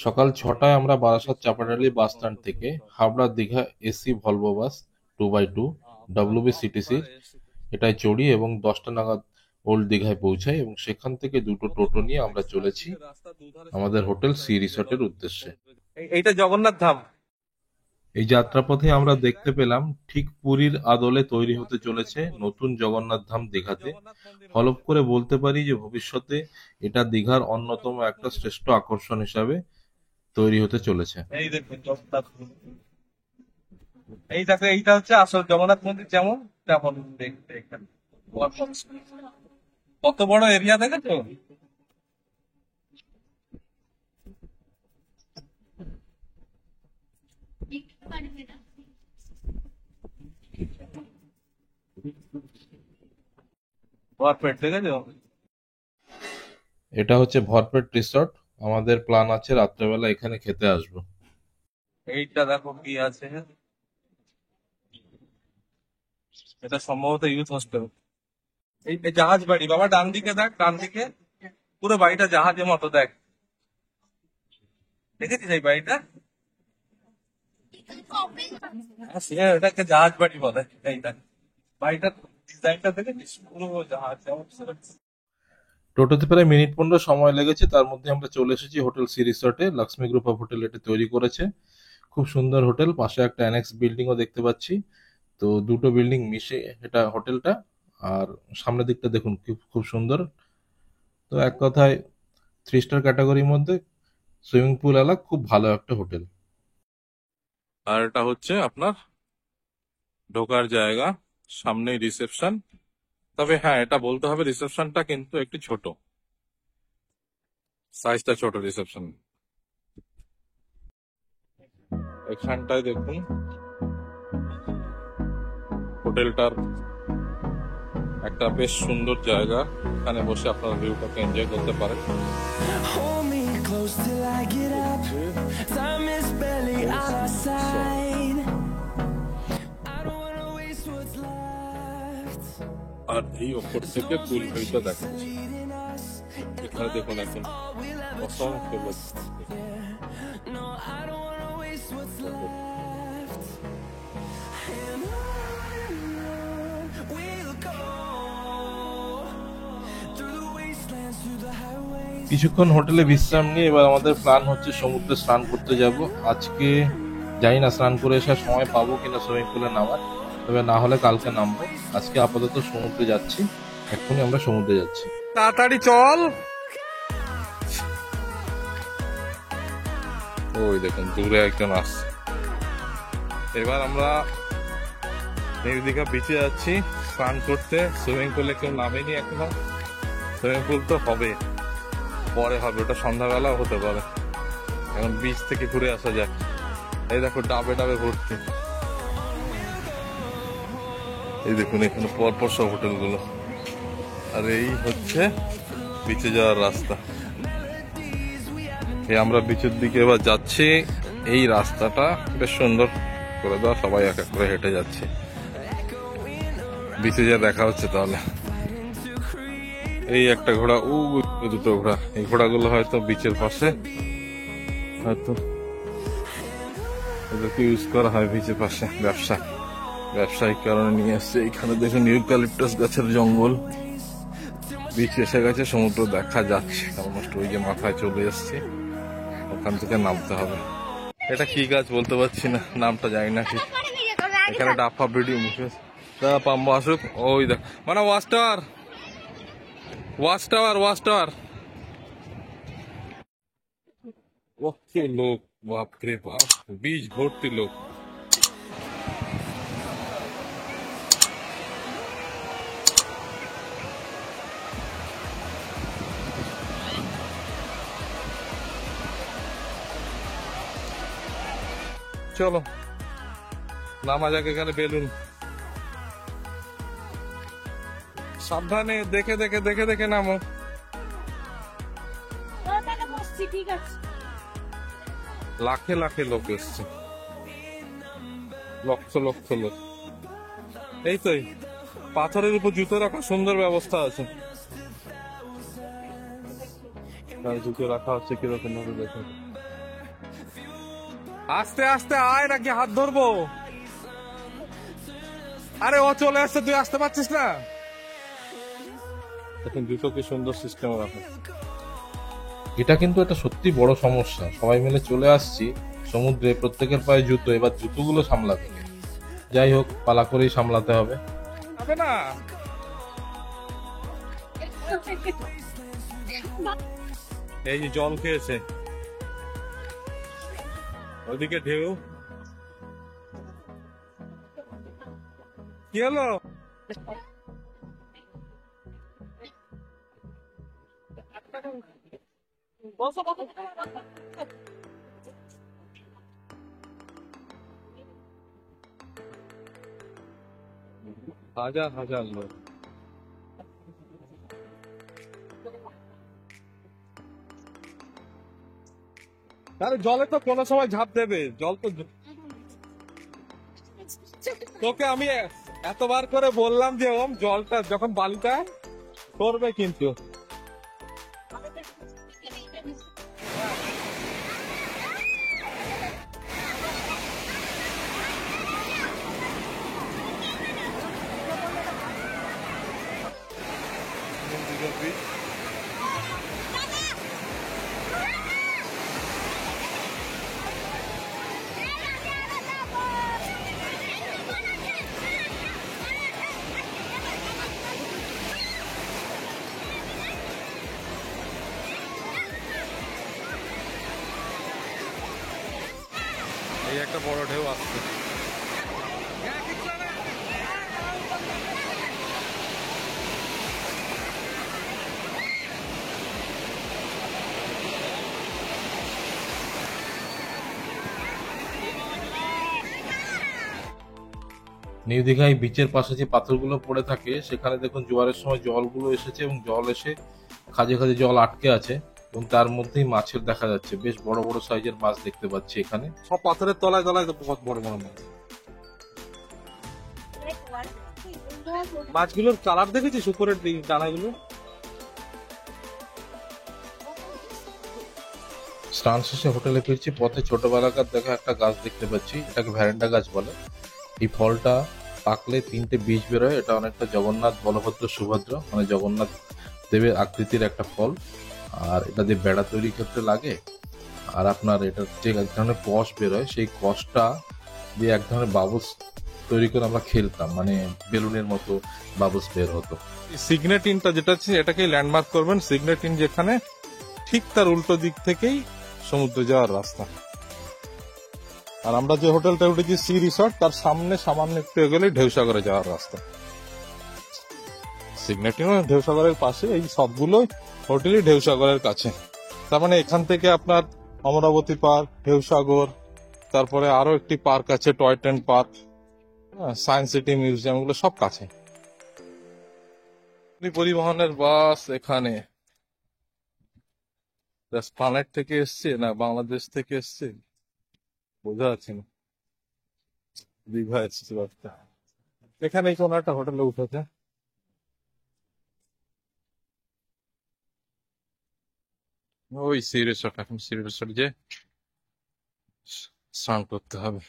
সকাল ৬টায় আমরা Barasat Chapadali bus stand থেকে Habra Digha AC Volvo bus 2x2 WBCTC এটায় চড়ি এবং 10টা নাগাদ ওল্ড দীঘায় পৌঁছাই এবং সেখান থেকে দুটো টোটো নিয়ে আমরা চলেছি আমাদের হোটেল সি রিসর্টের উদ্দেশ্যে। এইটা জগন্নাথ ধাম। এই যাত্রাপথে আমরা দেখতে পেলাম ঠিক পুরীর আদলে তৈরি হতে চলেছে নতুন জগন্নাথ ধাম দীঘাতে। হলফ করে বলতে পারি যে ভবিষ্যতে এটা দীঘার অন্যতম একটা শ্রেষ্ঠ আকর্ষণ হিসাবে তৈরি হতে চলেছে। এই দেখুন জগন্নাথ মন্দির। এই দেখো এইটা হচ্ছে আসল জগন্নাথ মন্দির যেমন তেমন দেখতে এখানে। কত বড় এরিয়া দেখেছো? ভরপেট দেখেছো? এটা হচ্ছে ভরপেট রিসর্ট। আমাদের প্ল্যান আছে রাত্রেবেলা এখানে খেতে আসবো। এইটা দেখো কি আছে, এটা সম্ভবত ইউথ হোস্টেল। এই জাহাজ বাড়ি বাবা, ডান দিকে দেখ, ডান দিকে পুরো বাড়িটা জাহাজের মতো দেখ। দেখেছিস এই বাড়িটা? হ্যাঁ, এটাকে জাহাজ বাড়ি বলে। এইটা বাড়িটার ডিজাইনটা দেখেছিস, পুরো জাহাজ যেমন। টোটোতে প্রায় মিনিট 15 সময় লেগেছে, তার মধ্যে আমরা চলে এসেছি হোটেল সি রিসর্টে। লক্ষ্মী গ্রুপ অফ হোটেল এটা তৈরি করেছে, খুব সুন্দর হোটেল। পাশে একটা অ্যানেক্স বিল্ডিংও দেখতে পাচ্ছি। তো দুটো বিল্ডিং মিশে এটা হোটেলটা। আর সামনের দিকটা দেখুন খুব সুন্দর। তো এক কথায় 3 স্টার ক্যাটাগরির মধ্যে সুইমিং পুল এলাকা, খুব ভালো একটা হোটেল। আর এটা হচ্ছে আপনার ঢোকার জায়গা, সামনেই রিসেপশন। তবে হ্যাঁ, এটা বলতে হবে রিসেপশনটা কিন্তু একটু ছোট, সাইজটা ছোট রিসেপশন। এখানটায় দেখুন হোটেলটার একটা বেশ সুন্দর জায়গা, এখানে বসে আপনারা ভিউটাকে এনজয় করতে পারেন। Hold me close till I get up. Time is barely on our side. I don't wanna waste what's left. আর এই ওপর থেকে পুল ভিউটা দেখা যাচ্ছে। এখানে দেখুন এখন অসংখ্য লোক। No, I don't wanna waste what's left. And on we'll go through the wastelands, through the highways. কিছুক্ষণ হোটেলে বিশ্রাম নিয়ে এবার আমাদের প্ল্যান হচ্ছে সমুদ্রে স্নান করতে যাব। আজকে জানি না স্নান করে আসার সময় পাবো কিনা সুইমিং পুলে নামার, তবে না হলে কালকে নামবো। আজকে আপাতত সমুদ্রে যাচ্ছি, এক্ষুনি আমরা সমুদ্রে যাচ্ছি। তাড়াতাড়ি চল। ওই দেখুন দূরে একজন আসছে। এবার আমরা দীঘা বিচে যাচ্ছি স্নান করতে। সুইমিং পুলে কেউ নামেনি এখনো। সুইমিং পুল তো হবে, পরে হবে, ওটা সন্ধ্যাবেলা হতে পারে। এখন বিচ থেকে ঘুরে আসা যাক। এই দেখো ডাবে ডাবে ভর্তি। এই দেখুন এখানে পরপর সব হোটেলগুলো। আর এই হচ্ছে বিচে যাওয়ার রাস্তা। এই আমরা বিচের দিকে এবার যাচ্ছি। এই রাস্তাটা বেশ সুন্দর করে দেওয়া, সবাই এক এক করে হেঁটে যাচ্ছে। বিচে যা দেখা হচ্ছে তাহলে। এই একটা ঘোড়া, দুটো ঘোড়া। এই ঘোড়াগুলো হয়তো বিচের পাশে হয়তো এদেরকে ইউজ করা হয় বিচের পাশে ব্যবসায়িক কারণে নিয়ে আসছে। এইখানে দেখুন ইউক্যালিপটাস গাছের জঙ্গল। বিচ এসে গেছে, সমুদ্র দেখা যাচ্ছে অলমোস্ট। ওই যে মাথায় চলে এসছে, ওখান থেকে নামতে হবে। এটা কি গাছ বলতে পারছি না, নামটা জানি না ঠিক। এখানে ডাফা ব্রিডিং পাম্বো আসুক। ওই দেখ মানে ওয়াচ টাওয়ার। কত লোক, বাপরে বাপ, বীজ ভর্তি লোক। চলো নামা যাক। এখানে বেলুন, সাবধানে, দেখে দেখে নামো। লাখে লাখে লোক এসছে, লক্ষ লক্ষ লোক। এই তো পাথরের উপর জুতো রাখার সুন্দর ব্যবস্থা আছে। জুতো রাখা হচ্ছে কিরকম ভাবে দেখো। আস্তে আস্তে আয়, নাকি হাত ধরবো? আরে ও চলে আসছে, তুই আসতে পারছিস না? এখন জুতো কি সুন্দর সিস্টেম রাখা। এটা কিন্তু একটা সত্যি বড় সমস্যা, সবাই মিলে চলে আসছি সমুদ্রে, প্রত্যেকের পায়ে জুতো, এবার জুতোগুলো সামলাতে হবে। যাই হোক, পালা করেই সামলাতে হবে। হবে না, এই যে জল খেয়েছে, ওদিকে ঢেউ। কি হলো? হাজার হাজার লোক। আরে জলে তো কোনো সময় ঝাঁপ দেবে, জল তো। তোকে আমি এতবার করে বললাম যে ওম জলটা যখন বালিটা করবে কিন্তু। এই একটা বড় ঢেউ আসছে। নিউ দীঘায় বিচের পাশে যে পাথরগুলো পড়ে থাকে, সেখানে দেখুন জোয়ারের সময় জলগুলো এসেছে এবং জল এসে খাঁজে খাঁজে জল আটকে আছে, এবং তার মধ্যেই মাছের দেখা যাচ্ছে, বেশ বড় বড় সাইজের মাছ দেখতে পাচ্ছি এখানে। সব পাথরের তলায় তলায় তো বড় বড় মাছ। মাছগুলোর কালার দেখেছিস উপরের ডানাগুলো? স্নান শেষে হোটেলে ফিরছি, পথে ছোটবেলাকার দেখা একটা গাছ দেখতে পাচ্ছি, এটাকে ভ্যারেন্ডা গাছ বলে। এই ফলটা পাকলে 3টে বীজ বেরোয়, এটা অনেকটা জগন্নাথ বলভদ্র সুভদ্র মানে জগন্নাথ দেবের আকৃতির একটা ফল, আর এটা দিয়ে বেড়া তৈরির ক্ষেত্রে লাগে। আর আপনার এটা যে এক ধরনের কষ বেরোয়, সেই কষটা দিয়ে এক ধরনের বাবুস তৈরি করে আমরা খেলতাম, মানে বেলুনের মতো বাবুস বের হতো। সিগনেটিনটা যেটা আছে এটাকে ল্যান্ডমার্ক করবেন। সিগনেটিন যেখানে, ঠিক তার উল্টো দিক থেকেই সমুদ্রে যাওয়ার রাস্তা। আর আমরা যে হোটেলটা উঠেছি সি রিসর্ট, তার সামনে সামান্য একটু এগোলেই ঢেউসাগরে যাওয়ার রাস্তা। সিগনেটিন ঢেউসাগরের পাশে, এই সবগুলো হোটেলই ঢেউসাগরের কাছে। তার মানে এখান থেকে আপনার অমরাবতী পার্ক, ঢেউসাগর, তারপরে আরো একটি পার্ক আছে toy train park, science city museum, এগুলো সব কাছে। পরিবহনের বাস এখানে প্ল্যানেট থেকে এসছে না বাংলাদেশ থেকে এসছে বোঝা যাচ্ছে না। দীঘা এসছে বাসটা। এখানে কোনো একটা হোটেলে উঠেছে। ওই সি রিসর্ট, এখন সি রিসর্ট যে স্নান করতে হবে।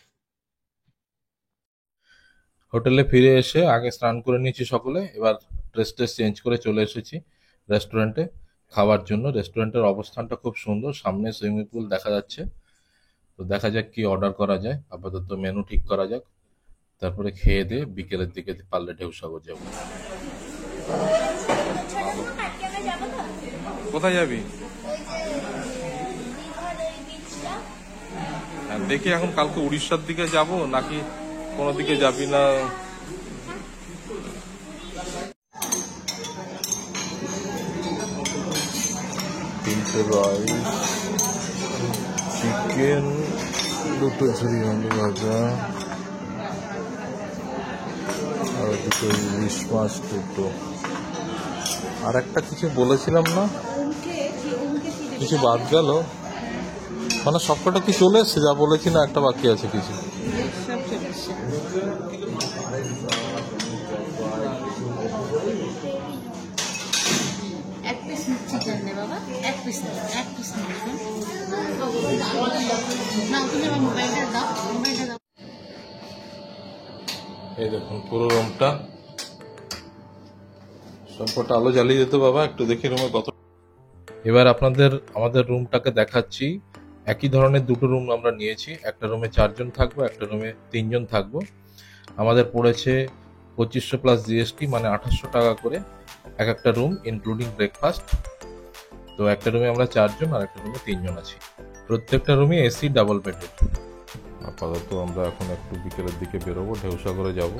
হোটেলে ফিরে এসে আগে স্নান করে নিয়েছি সকলে, এবার ড্রেস চেঞ্জ করে চলে এসেছি রেস্টুরেন্টে খাওয়ার জন্য। রেস্টুরেন্টের অবস্থানটা খুব সুন্দর, সামনে সুইমিং পুল দেখা যাচ্ছে। তো দেখা যাক কি অর্ডার করা যায়, আপাতত মেনু ঠিক করা যাক, তারপরে খেয়ে দিয়ে বিকেলের দিকে পারলে ঢেউসাগর যাবো। কোথায় যাবি? দেখি এখন কালকে উড়িষ্যার দিকে যাব নাকি কোনো দিকে যাবি না। তিনটে রাইস, চিকেন, দুটো ঝুড়ি আলু ভাজা, আর দুটো ইলিশ মাছ দুটো। আর একটা কিছু বলেছিলাম না, কিছু বাদ গেল, মানে সবকটা কি চলে এসছে? যা বলেছি না, একটা বাকি আছে কিছু। এক পিস চিকেন নে বাবা, এক পিস নিয়ে না, তুমি আমার মোবাইলটা দাও, মোবাইলটা দাও। এই দেখুন পুরো রুমটা, সবকটা আলো জ্বালিয়ে দিতে বাবা, একটু দেখি রুমে কত। এবার আপনাদের আমাদের রুমটাকে দেখাচ্ছি। একই ধরনের দুটো রুম আমরা নিয়েছি, একটা রুমে 4 জন থাকবো, একটা রুমে 3 জন থাকবো। আমাদের পড়েছে 2500 প্লাস জিএসটি, মানে 2800 টাকা করে এক একটা রুম ইনক্লুডিং ব্রেকফাস্ট। তো একটা রুমে আমরা 4 জন আর একটা রুমে 3 জন আছি। প্রত্যেকটা রুমে এসি ডাবল বেডেড। আপাতত আমরা এখন একটু বিকেলের দিকে বেরোবো, ঢেউসাগরে যাব।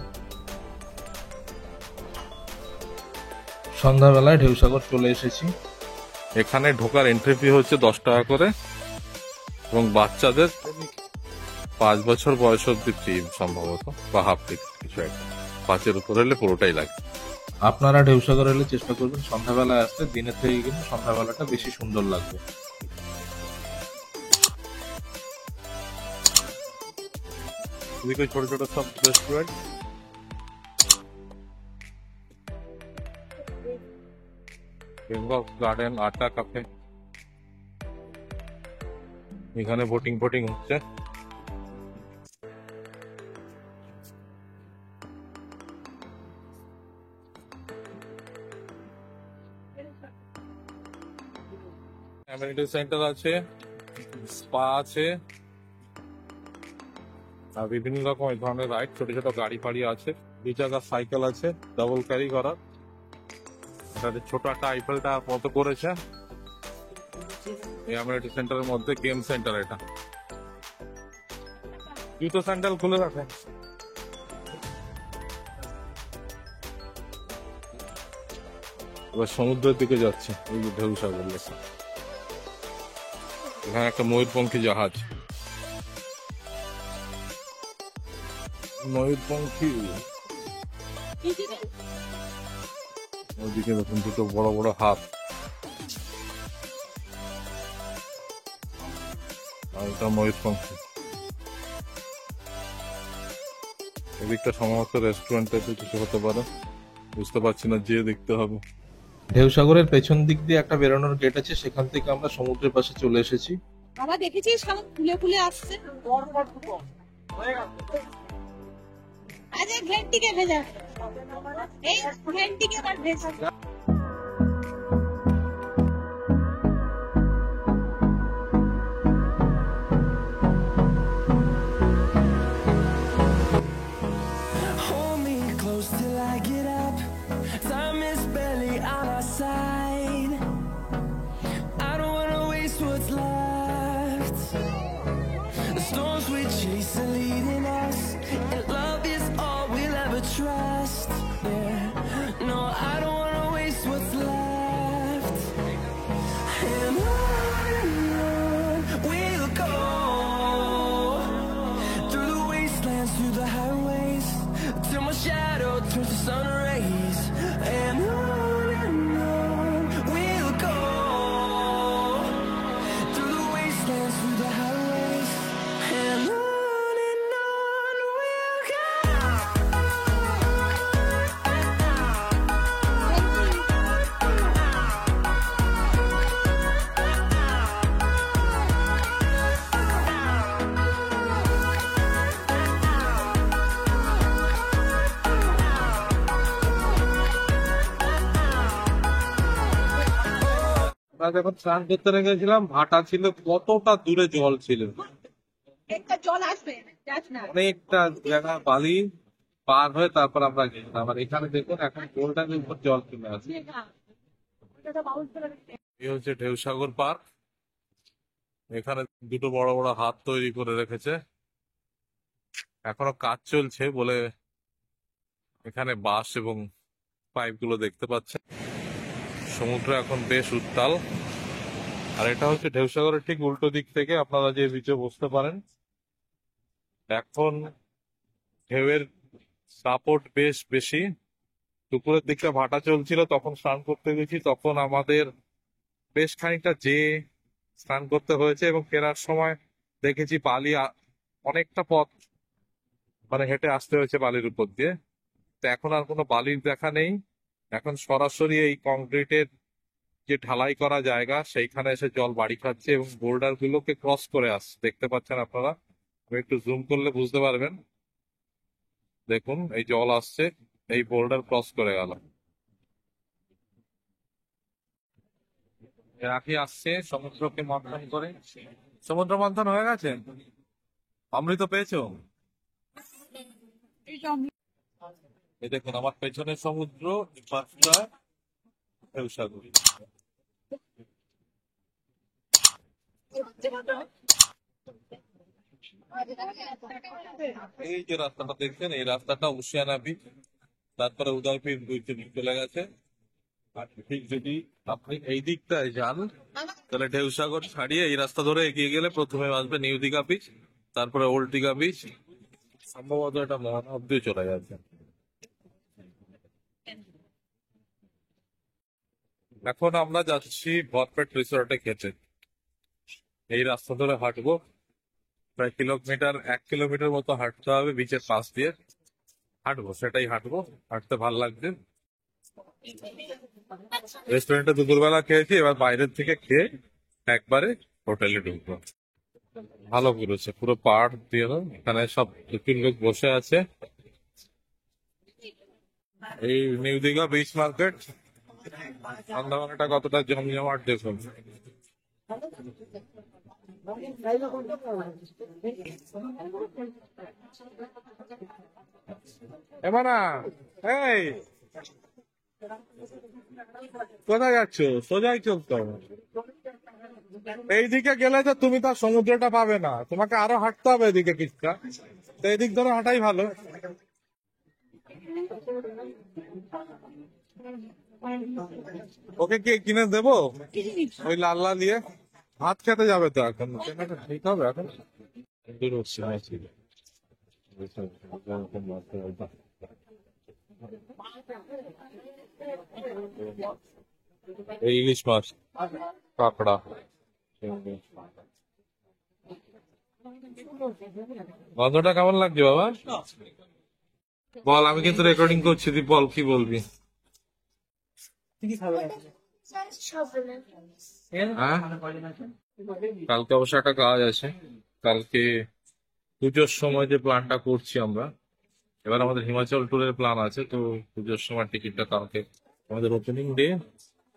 সন্ধ্যাবেলায় ঢেউসাগর চলে এসেছি। এখানে ঢোকার এন্ট্রি ফি হচ্ছে 10 টাকা করে, এবং বাচ্চাদের 5 বছর বয়স অব্দি ফ্রি সম্ভবত, বা হাফ টিকিট কিছু একটা। 5-এর উপর হলে পুরোটাই লাগে। আপনারা ঢেউসাগর এলে চেষ্টা করবেন সন্ধ্যাবেলায় আসতে, দিনের থেকে কিন্তু সন্ধ্যাবেলাটা বেশি সুন্দর লাগবে। এদিকে ছোট ছোট সব রেস্টুরেন্ট, বেঙ্গল গার্ডেন, আটা কাফে। এখানে বোটিং হচ্ছে। অ্যামেনিটি সেন্টার আছে, স্পা আছে, আর বিভিন্ন রকম এই ধরনের রাইড, ছোট ছোট গাড়ি ফাড়ি আছে, 2 চাকার সাইকেল আছে ডাবল ক্যারি করার। এটাতে ছোট একটা আইফেলটা মতো করেছে। এই অ্যামেনিটি সেন্টারের মধ্যে গেম সেন্টার এটা। জুতো স্যান্ডেল খুলে রাখে। এবার সমুদ্রের দিকে যাচ্ছে, এই যে ঢেউসাগর লেখা। এখানে একটা ময়ূরপঙ্খী জাহাজ, ময়ূরপঙ্খী। ওইদিকে দেখুন দুটো বড় বড় হাত, আর এটা ময়ূরপঙ্খী। এদিকটা সম্ভবত রেস্টুরেন্ট টাইপের কিছু হতে পারে, বুঝতে পারছি না, যেয়ে দেখতে হবে। ঢেউসাগরের পেছন দিক দিয়ে একটা বেরোনোর গেট আছে, সেখান থেকে আমরা সমুদ্রের পাশে চলে এসেছি। বাবা দেখেছিস কেমন ফুলে ফুলে আসছে? আরে ঘেন্টিকে ভেজা, এই ঘেন্টিকে আবার ভেজা। Hold me close till I get up. Time is barely on our side. I don't wanna waste what's left. The storms we chase are leading us, and love is all we'll ever trust. Yeah, no, I don't wanna waste what's left. And on we'll go, through the wastelands, through the highways, till my shadow turns to sun rays. And on we'll go, through the wastelands, through the highways. And on we'll go. আমরা যখন স্নান করতে গেছিলাম, ভাটা ছিল, কতটা দূরে জল ছিল, একটা জল আসবে, যাস না। অনেকটা জায়গা বালি পার হয়ে তারপর আমরা গেছিলাম। আর এখানে দেখুন এখন গোলটার উপর জল চলে আসে। এই হচ্ছে ঢেউসাগর পার্ক। এখানে দুটো বড় বড় হাত তৈরি করে রেখেছে, এখনো কাজ চলছে বলে এখানে বাঁশ এবং পাইপ গুলো দেখতে পাচ্ছে। সমুদ্র এখন বেশ উত্তাল। আর এটা হচ্ছে ঢেউসাগরের ঠিক উল্টো দিক থেকে আপনারা যে বিচে বসতে পারেন। এখন ঢেউয়ের সাপোর্ট বেশ বেশি। দুপুরের দিকটা ভাটা চলছিল, তখন স্নান করতে গেছি, তখন আমাদের বেশ খানিকটা যে স্নান করতে হয়েছে, এবং ফেরার সময় দেখেছি বালি অনেকটা পথ মানে হেঁটে আসতে হয়েছে বালির উপর দিয়ে। তো এখন আর কোনো বালির দেখা নেই, এখন সরাসরি এই কংক্রিটের যে ঢালাই করা জায়গা সেইখানে এসে জল বাড়ি খাচ্ছে এবং বোল্ডার গুলোকে ক্রস করে আসছে, দেখতে পাচ্ছেন আপনারা। আমি একটু জুম করলে বুঝতে পারবেন। দেখুন এই জল আসছে, এই বোল্ডার ক্রস করে গেল। রাখি আসছে সমুদ্রকে মন্থন করে। সমুদ্র মন্থন হয়ে গেছে, অমৃত পেয়েছো? এই দেখুন আমার পেছনে সমুদ্র, পাঁচটা সাগর। এই যে রাস্তাটা দেখছেন, এই রাস্তাটা ওশিয়ানা বিচ, তারপরে উদয়পুর বিচ চলে গেছে। আর ঠিক যদি আপনি এই দিকটায় যান তাহলে ঢেউসাগর ছাড়িয়ে এই রাস্তা ধরে এগিয়ে গেলে প্রথমে আসবে নিউ দীঘা বিচ, তারপরে ওল্ড দীঘা বিচ, সম্ভবত এটা মোহনা অব্দি চলে যাচ্ছে। এখন আমরা যাচ্ছি ভরপেট রিসোর্টে খেতে। এই রাস্তা ধরে হাঁটবো প্রায় কিলোমিটার, 1 কিলোমিটার মতো হাঁটতে হবে বিচের পাশ দিয়ে। হাঁটবো, সেটাই হাঁটবো, হাঁটতে ভালো লাগছে। রেস্টুরেন্টে দুপুরবেলা খেয়েছি, এবার বাইরের থেকে খেয়ে একবারে হোটেলে ঢুকবো। ভালো করেছে, পুরো পাহাড় দিয়ে এখানে সব দুটি লোক বসে আছে। এই নিউ দীঘা বিচ মার্কেট সন্ধ্যাবেলাটা কতটা জমজমাট দেখুন। এমানা, এই কোথায় যাচ্ছ? সোজাই চলতো। এইদিকে গেলে তো তুমি তার সমুদ্রটা পাবে না, তোমাকে আরো হাঁটতে হবে এদিকে কিছুটা। তো এদিক ধরে হাঁটাই ভালো। ওকে কি কিনে দেবো? ওই লাল লাল দিয়ে ভাত খেতে যাবে তো এখন, কেনাটা ঠিক হবে এখন। দূর হচ্ছে না, ঠিক আছে। এই ইলিশ মাছ, কাঁকড়া। গন্ধটা কেমন লাগছে বাবা? বল, আমি কিন্তু রেকর্ডিং করছি, তুই বল কি বলবি। হ্যাঁ, কালকে অবশ্য একটা কাজ আছে। কালকে পুজোর সময় যে প্ল্যানটা করছি আমরা, এবার আমাদের হিমাচল ট্যুরের প্ল্যান আছে। তো পুজোর সময় টিকিটটা কালকে, আমাদের ওপেনিং ডে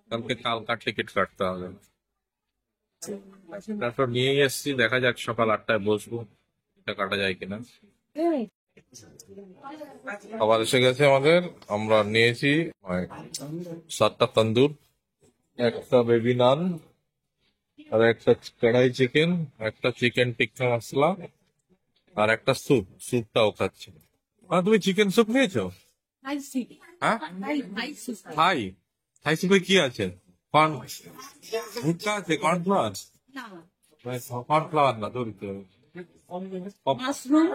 কালকে, কালকার টিকিট কাটতে হবে। তারপর নিয়েই এসছি, দেখা যাক সকাল 8টায় বসবো, এটা কাটা যায় কিনা। খাবার এসে গেছে আমাদের, আমরা নিয়েছি 7টা তন্দুর, একটা বেবি নান, আর একটা কড়াই চিকেন, একটা চিকেন টিক্কা মশলা, আর একটা স্যুপ। স্যুপটাও খাচ্ছি। তুমি চিকেন স্যুপ নিয়েছো? হ্যাঁ, থাই। থাই স্যুপে কি আছে? ভুট্টা আছে, কর্নফ্লাওয়ার? কর্নফ্লাওয়ার না, দরিদ্র। মাশরুম,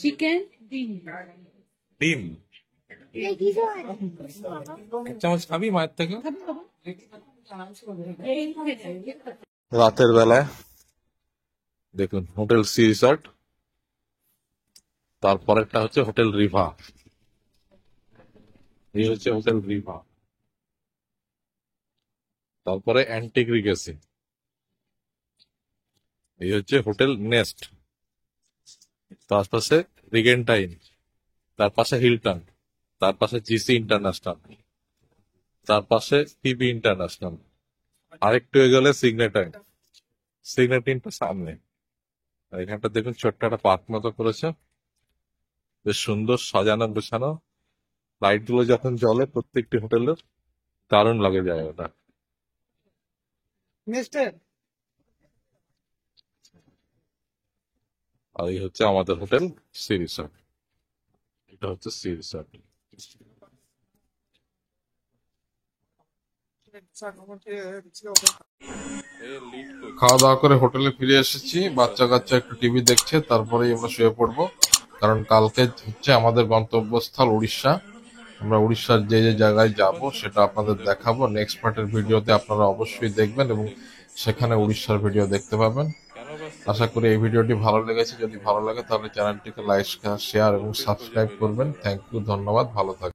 চিকেন, ডিম। এক চামচ খাবি মায়ের থেকে? রাতের বেলায় দেখুন হোটেল সি রিসর্ট, তারপরেরটা হচ্ছে হোটেল রিভা। এই হচ্ছে হোটেল রিভা, তারপরে অ্যান্টিক রিগেসি। এই হচ্ছে হোটেল নেস্ট, তার পাশে রিগেন্টাইন, তার পাশে হিলটন, তার পাশে জিসি ইন্টারন্যাশনাল, তার পাশে পিবি ইন্টারন্যাশনাল, আরেকটু এগোলে সিগনেটাইন। সিগনেটিনটা সামনে। আর এখানটা দেখুন ছোট্ট একটা পার্ক মতো করেছে, বেশ সুন্দর সাজানো গোছানো। লাইট গুলো যখন জ্বলে প্রত্যেকটি হোটেলের, দারুণ লাগে জায়গাটা। আর এই হচ্ছে আমাদের হোটেল সি রিসর্ট। এটা হচ্ছে সি রিসর্ট। খাওয়া দাওয়া করে হোটেলে ফিরে এসেছি, বাচ্চা কাচ্চা একটু টিভি দেখছে, তারপরেই আমরা শুয়ে পড়বো। কারণ কালকে হচ্ছে আমাদের গন্তব্যস্থল উড়িষ্যা। আমরা উড়িষ্যার যে যে জায়গায় যাব সেটা আপনাদের দেখাবো। নেক্সট পার্টের ভিডিওতে আপনারা অবশ্যই দেখবেন এবং সেখানে উড়িষ্যার ভিডিও দেখতে পাবেন। আশা করি এই ভিডিওটি ভালো লেগেছে। যদি ভালো লাগে তাহলে চ্যানেলটিকে লাইক, শেয়ার এবং সাবস্ক্রাইব করবেন। থ্যাংক ইউ, ধন্যবাদ, ভালো থাকবেন।